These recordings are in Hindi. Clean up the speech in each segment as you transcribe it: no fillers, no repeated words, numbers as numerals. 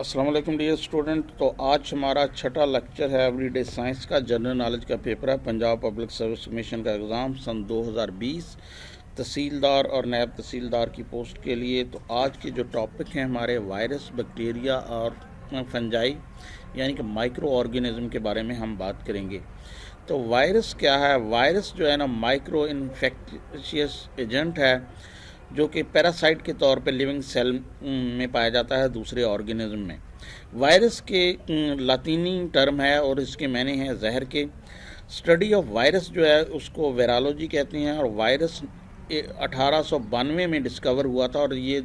अस्सलाम वालेकुम डियर स्टूडेंट। तो आज हमारा छठा लेक्चर है एवरीडे साइंस का। जनरल नॉलेज का पेपर है पंजाब पब्लिक सर्विस कमीशन का एग्ज़ाम सन 2020 तहसीलदार और नायब तहसीलदार की पोस्ट के लिए। तो आज के जो टॉपिक हैं हमारे वायरस, बैक्टीरिया और फंजाई यानी कि माइक्रो ऑर्गेनिज्म के बारे में हम बात करेंगे। तो वायरस क्या है? वायरस जो है ना माइक्रो इन्फेक्शियस एजेंट है जो कि पैरासाइट के तौर पे लिविंग सेल में पाया जाता है दूसरे ऑर्गेनिज्म में। वायरस के लातीनी टर्म है और इसके मायने हैं जहर के। स्टडी ऑफ वायरस जो है उसको वायरोलॉजी कहते हैं और वायरस 1892 में डिस्कवर हुआ था और ये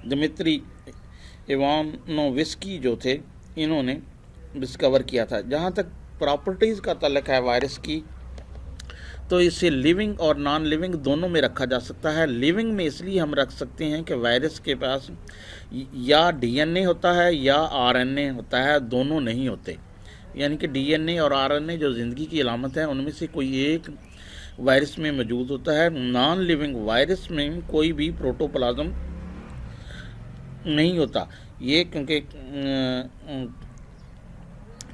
दिमित्री इवानोविस्की जो थे इन्होंने डिस्कवर किया था। जहाँ तक प्रॉपर्टीज़ का तल्लक है वायरस की, तो इसे लिविंग और नॉन लिविंग दोनों में रखा जा सकता है। लिविंग में इसलिए हम रख सकते हैं कि वायरस के पास या डीएनए होता है या आरएनए होता है, दोनों नहीं होते। यानी कि डीएनए और आरएनए जो ज़िंदगी की अलामत है उनमें से कोई एक वायरस में मौजूद होता है। नॉन लिविंग वायरस में कोई भी प्रोटोप्लाज्म नहीं होता। ये क्योंकि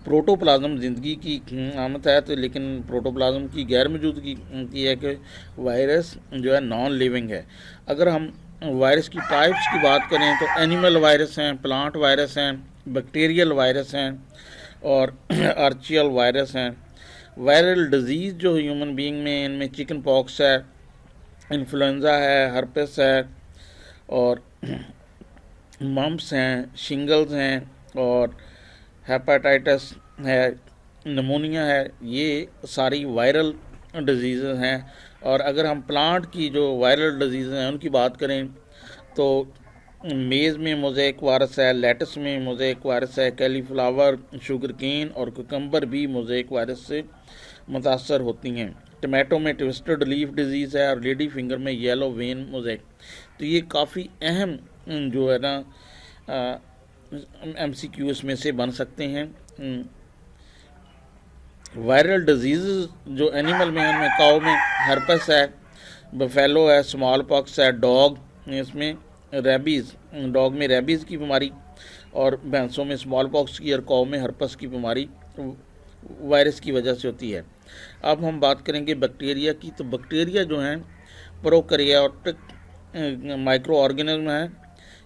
प्रोटोप्लाज्म ज़िंदगी की आमद है, तो लेकिन प्रोटोप्लाज्म की गैर मौजूदगी की है कि वायरस जो है नॉन लिविंग है। अगर हम वायरस की टाइप्स की बात करें तो एनिमल वायरस हैं, प्लांट वायरस हैं, बैक्टीरियल वायरस हैं और आर्चियल वायरस हैं। वायरल डिजीज़ जो ह्यूमन बीइंग में, इनमें चिकन पॉक्स है, इन्फ्लुएंजा है, हर्पेस है और मम्प्स हैं, शिंगल्स हैं और हेपेटाइटिस है, नमूनिया है। ये सारी वायरल डिजीज़ हैं। और अगर हम प्लांट की जो वायरल डिजीज़ हैं उनकी बात करें तो मेज़ में मोज़ेक वायरस है, लेटस में मोज़ेक वायरस है, कैलीफ्लावर, शुगर केन और कुकम्बर भी मोज़ेक वायरस से मुतासर होती हैं। टमाटो में ट्विस्टेड लीफ डिजीज़ है और लेडी फिंगर में येलो वेन मोज़ेक। तो ये काफ़ी अहम जो है ना MCQ में से बन सकते हैं। वायरल डिजीज़ जो एनिमल में है उनमें काऊ में हर्पस है, बफेलो है, स्मॉल पॉक्स है, डॉग इसमें रेबीज़, डॉग में रेबीज़ की बीमारी और भैंसों में स्मॉल पॉक्स की और काऊ में हर्पस की बीमारी वायरस की वजह से होती है। अब हम बात करेंगे बैक्टीरिया की। तो बैक्टीरिया जो हैं प्रोकैरियोटिक माइक्रो ऑर्गेनिज्म है।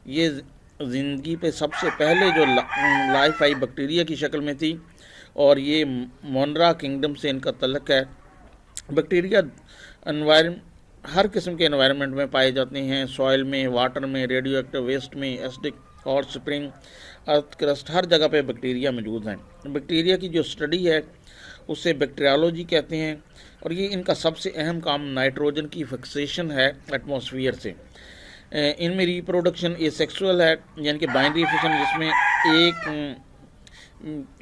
ये ज़िंदगी पे सबसे पहले जो लाइफ आई बैक्टीरिया की शक्ल में थी और ये मोनरा किंगडम से इनका तल्लक है। बैक्टीरिया हर किस्म के एनवायरनमेंट में पाए जाते हैं, सॉइल में, वाटर में, रेडियो एक्टिव वेस्ट में, acidic hot spring, earth crust, हर जगह पे बैक्टीरिया मौजूद हैं। बैक्टीरिया की जो स्टडी है उसे बैक्टीरियोलॉजी कहते हैं और ये इनका सबसे अहम काम नाइट्रोजन की फिक्सेशन है एटमॉस्फेयर से। इनमें रिप्रोडक्शन एसेक्सुअल है यानी कि बाइनरी फिशन, जिसमें एक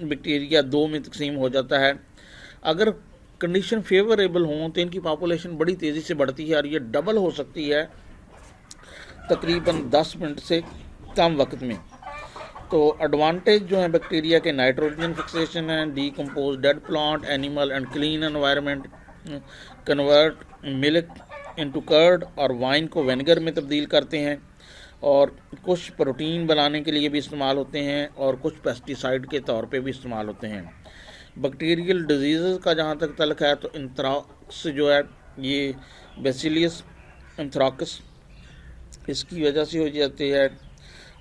बैक्टीरिया दो में तकसीम हो जाता है। अगर कंडीशन फेवरेबल हों तो इनकी पॉपुलेशन बड़ी तेज़ी से बढ़ती है और ये डबल हो सकती है तकरीबन 10 मिनट से कम वक्त में। तो एडवांटेज जो है बैक्टीरिया के नाइट्रोजन फिक्सेशन है, decompose dead plant, animal and clean environment, convert milk into curd और वाइन को विनेगर में तब्दील करते हैं और कुछ प्रोटीन बनाने के लिए भी इस्तेमाल होते हैं और कुछ पेस्टिसाइड के तौर पे भी इस्तेमाल होते हैं। बैक्टीरियल डिजीज़ का जहाँ तक तल्लक है तो एंथ्राक्स जो है ये बेसिलियस एंथ्राक्स इसकी वजह से हो जाती है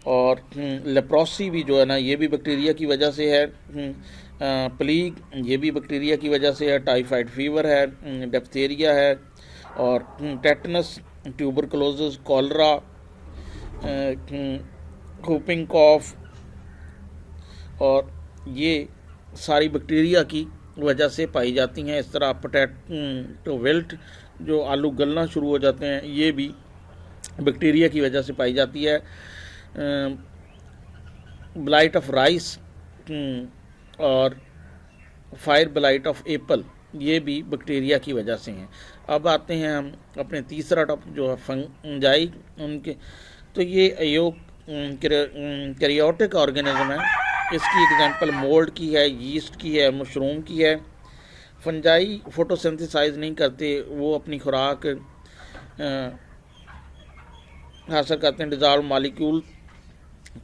और लेप्रोसी भी जो है ना ये भी बैक्टीरिया की वजह से है। प्लीग ये भी बैक्टीरिया की वजह से है। टाइफाइड फीवर है, डिप्थीरिया है और टेटनस, ट्यूबरकुलोसिस, कॉलरा, whooping कॉफ और ये सारी बैक्टीरिया की वजह से पाई जाती हैं। इस तरह पोटैटो विल्ट जो आलू गलना शुरू हो जाते हैं ये भी बैक्टीरिया की वजह से पाई जाती है। ब्लाइट ऑफ राइस और फायर ब्लाइट ऑफ एप्पल ये भी बैक्टीरिया की वजह से हैं। अब आते हैं हम अपने तीसरा टॉपिक जो है फंजाई उनके। तो ये कैरियोटिक ऑर्गेनिज्म है। इसकी एग्जांपल मोल्ड की है, यीस्ट की है, मशरूम की है। फंजाई फोटोसिंथेसाइज नहीं करते, वो अपनी खुराक हासिल करते हैं डिज़ॉल्व मालिक्यूल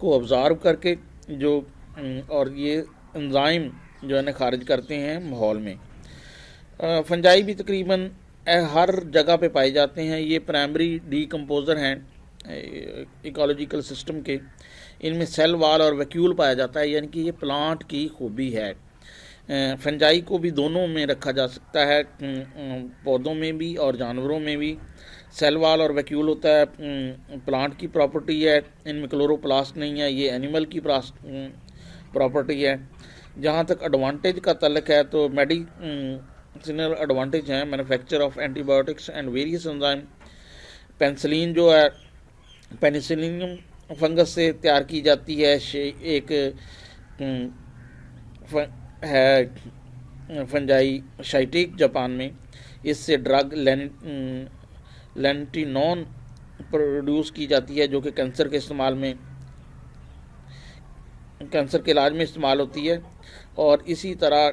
को ऑब्ज़र्व करके जो और ये एंजाइम जो है ना खारिज करते हैं माहौल में। फंजाई भी तकरीबन हर जगह पे पाए जाते हैं। ये प्राइमरी डीकम्पोज़र हैं इकोलॉजिकल सिस्टम के। इनमें सेल वाल और वैक्यूल पाया जाता है, यानी कि ये प्लांट की खूबी है। फंजाई को भी दोनों में रखा जा सकता है, पौधों में भी और जानवरों में भी। सेल वाल और वैक्यूल होता है प्लांट की प्रॉपर्टी है, इनमें क्लोरोप्लास्ट नहीं है, ये एनिमल की प्रॉपर्टी है। जहाँ तक एडवांटेज का तल्लक है तो मेडिसिनल एडवांटेज हैं, manufacture of antibiotics and various enzyme. Penicillin जो है पेनिसिलियम फंगस से तैयार की जाती है। एक है फंजाई शाइटिक जापान में, इससे ड्रग लेंटिनोन प्रोड्यूस की जाती है जो कि कैंसर के इलाज में इस्तेमाल होती है। और इसी तरह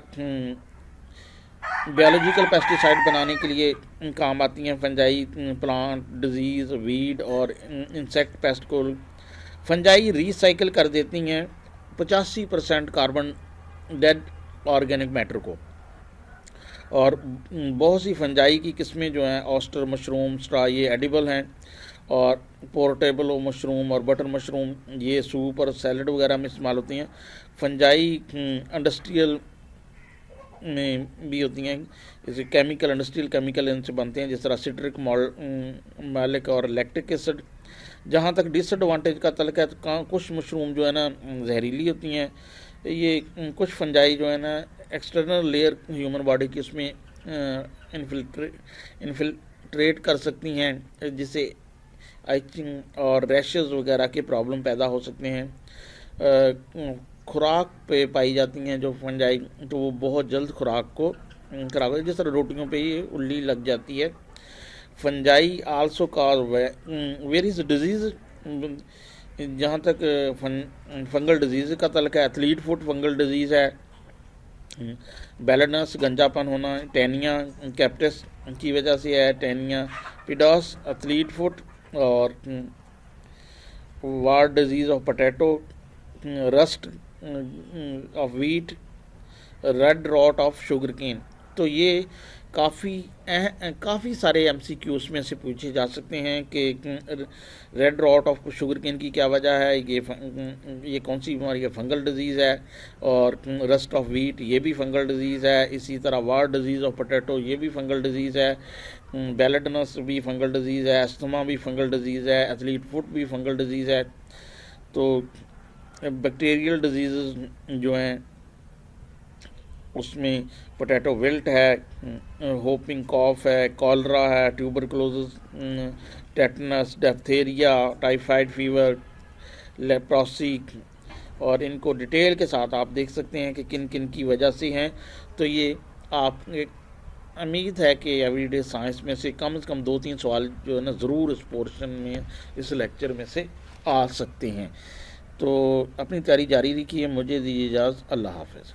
बायोलॉजिकल पेस्टिसाइड बनाने के लिए काम आती हैं फंजाई, प्लांट डिजीज़, वीड और इंसेक्ट पेस्ट को। फंजाई रीसाइकिल कर देती हैं 85% कार्बन डेड ऑर्गेनिक मैटर को। और बहुत सी फंजाई की किस्में जो हैं ऑस्टर मशरूम, स्ट्रा, ये एडिबल हैं। और पोर्टेबल मशरूम और बटर मशरूम ये सूप और सैलड वगैरह में इस्तेमाल होती हैं। फंजाई इंडस्ट्रियल में भी होती हैं, जैसे इंडस्ट्रियल केमिकल इनसे बनते हैं, जिस तरह सिट्रिक मैलिक और लैक्टिक एसिड। जहाँ तक डिसएडवांटेज का तल्क है तो कुछ मशरूम जो है ना जहरीली होती हैं। ये कुछ फंजाई जो है ना एक्सटर्नल लेयर ह्यूमन बॉडी की उसमें इन्फिल्ट्रेट कर सकती हैं, जिससे आइचिंग और रैशेस वगैरह के प्रॉब्लम पैदा हो सकते हैं। खुराक पे पाई जाती हैं जो फंजाई, तो वो बहुत जल्द खुराक को खराब हो, जिस तरह रोटियों पे ये उल्ली लग जाती है। Fungi also cause various disease. जहाँ तक फंगल डिजीज़ का तल्क है, एथलीट फुट फंगल डिजीज़ है, बैलेडनस गंजापन होना, टेनिया कैप्टस की वजह से है, टेनिया पिडॉस एथलीट फुट, और wart disease of potato, rust of wheat, red rot of sugarcane. तो ये काफ़ी सारे MCQs में से पूछे जा सकते हैं कि red rot of sugarcane की क्या वजह है, ये कौन सी बीमारी है, फंगल डिजीज़ है। और रस्ट ऑफ वीट ये भी फंगल डिजीज़ है। इसी तरह वार डिजीज़ ऑफ पोटैटो ये भी फंगल डिजीज़ है। बैलेडनस भी फंगल डिजीज़ है, अस्थमा भी फंगल डिजीज़ है, एथलीट फुट भी फंगल डिजीज़ है। तो बैक्टीरियल डिजीज़ जो हैं उसमें पोटैटो विल्ट है, होपिंग कॉफ है, कॉलरा है, tuberculosis, tetanus, diphtheria, typhoid fever, leprosy. और इनको डिटेल के साथ आप देख सकते हैं कि किन किन की वजह से हैं। तो ये आप एक उम्मीद है कि एवरीडे साइंस में से कम 2-3 सवाल जो है ना ज़रूर इस पोर्शन में, इस लेक्चर में से आ सकते हैं। तो अपनी तैयारी जारी रखिए। मुझे दीजिए इजाज़त। अल्लाह हाफ़िज़।